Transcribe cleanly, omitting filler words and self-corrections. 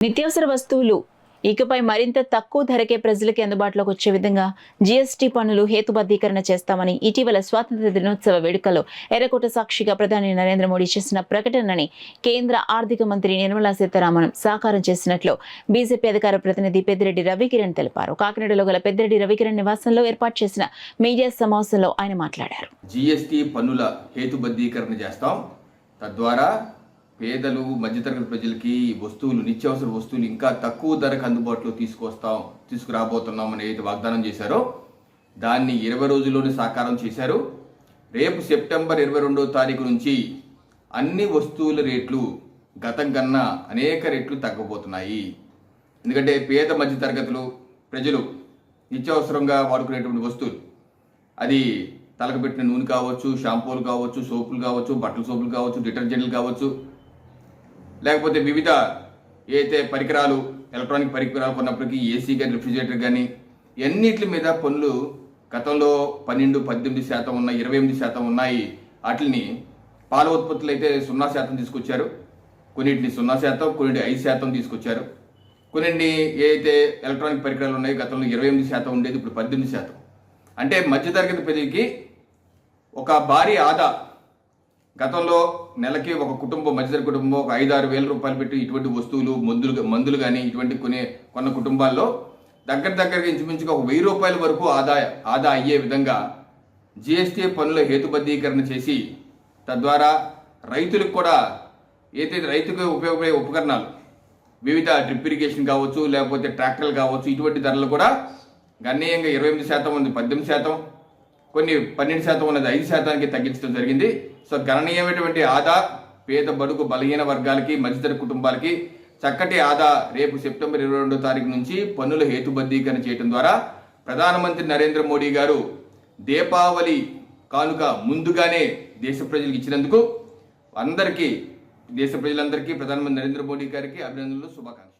నిత్యావసర వస్తువులు ఇకపై మరింత తక్కువ ధరకే ప్రజలకి అందుబాటులోకి వచ్చే విధంగా జీఎస్టీ పన్నులు హేతుబద్ధీకరణ చేస్తామని ఇటీవల స్వాతంత్ర దినోత్సవ వేడుకలో ఎర్రకోట సాక్షిగా ప్రధాని నరేంద్ర మోడీ చేసిన ప్రకటనని కేంద్ర ఆర్థిక మంత్రి నిర్మలా సీతారామన్ సాకారం చేసినట్లు బీజేపీ అధికార ప్రతినిధి పెద్దిరెడ్డి రవికిరణ్ తెలిపారు. కాకినాడలో గల పెద్దిరెడ్డి రవికిరణ్ నివాసంలో ఏర్పాటు చేసిన మీడియా సమావేశంలో ఆయన మాట్లాడారు. జీఎస్టీ పన్నుల హేతుబద్ధీకరణ చేస్తాం. తద్వారా పేదలు మధ్యతరగతి ప్రజలకి వస్తువులు నిత్యావసర వస్తువులు ఇంకా తక్కువ ధరకు అందుబాటులో తీసుకురాబోతున్నాం అని అయితే వాగ్దానం చేశారో దాన్ని 20 రోజుల్లోనే సాకారం చేశారు. రేపు సెప్టెంబర్ 22వ తారీఖు నుంచి అన్ని వస్తువుల రేట్లు గతం కన్నా అనేక రెట్లు తగ్గబోతున్నాయి. ఎందుకంటే పేద మధ్యతరగతులు ప్రజలు నిత్యావసరంగా వాడుకునేటువంటి వస్తువులు, అది తలకు పెట్టిన నూనె కావచ్చు, షాంపూలు కావచ్చు, సోపులు కావచ్చు, బట్టల సోపులు కావచ్చు, డిటర్జెంట్లు కావచ్చు, లేకపోతే వివిధ ఏదైతే పరికరాలు ఎలక్ట్రానిక్ పరికరాలు కొన్నప్పటికీ ఏసీ కానీ రిఫ్రిజిరేటర్ కానీ ఎన్నిటి మీద పన్నులు గతంలో 12-18% ఉన్నాయి, 28% ఉన్నాయి. వాటిని పాల ఉత్పత్తులు అయితే 0% తీసుకొచ్చారు, కొన్నింటిని 0%, కొన్నింటి 5% తీసుకొచ్చారు. కొన్నింటిని ఏదైతే ఎలక్ట్రానిక్ పరికరాలు ఉన్నాయో గతంలో 28% ఉండేది, ఇప్పుడు 18%. అంటే మధ్యతరగతి ప్రజలకి ఒక భారీ ఆదా. గతంలో నెలకి ఒక కుటుంబం, మధ్యతరగతి కుటుంబం ఒక 5-6 వేల రూపాయలు పెట్టి ఇటువంటి వస్తువులు మందులు కానీ ఇటువంటి కొన్న కుటుంబాల్లో దగ్గరగా ఇంచుమించుగా ఒక 1000 రూపాయల వరకు ఆదా అయ్యే విధంగా జీఎస్టీ పన్నుల హేతుబద్ధీకరణ చేసి తద్వారా రైతులకు కూడా ఏదైతే రైతుకు ఉపయోగపడే ఉపకరణాలు వివిధ డ్రిప్ ఇరిగేషన్ కావచ్చు, లేకపోతే ట్రాక్టర్లు కావచ్చు, ఇటువంటి ధరలు కూడా గణనీయంగా 28% ఉంది, 18%, కొన్ని 12% ఉన్నది 5%కి తగ్గించడం జరిగింది. సో గణనీయమైనటువంటి ఆదా పేద బడుగు బలహీన వర్గాలకి మధ్యతరగతి కుటుంబాలకి చక్కటి ఆదా రేపు సెప్టెంబర్ 22వ తారీఖు నుంచి పన్నుల హేతుబద్ధీకరణ చేయడం ద్వారా ప్రధానమంత్రి నరేంద్ర మోడీ గారు దీపావళి కానుక ముందుగానే దేశ ప్రజలకు ఇచ్చినందుకు దేశ ప్రజలందరికీ ప్రధానమంత్రి నరేంద్ర మోడీ గారికి అభినందనలు, శుభాకాంక్షలు.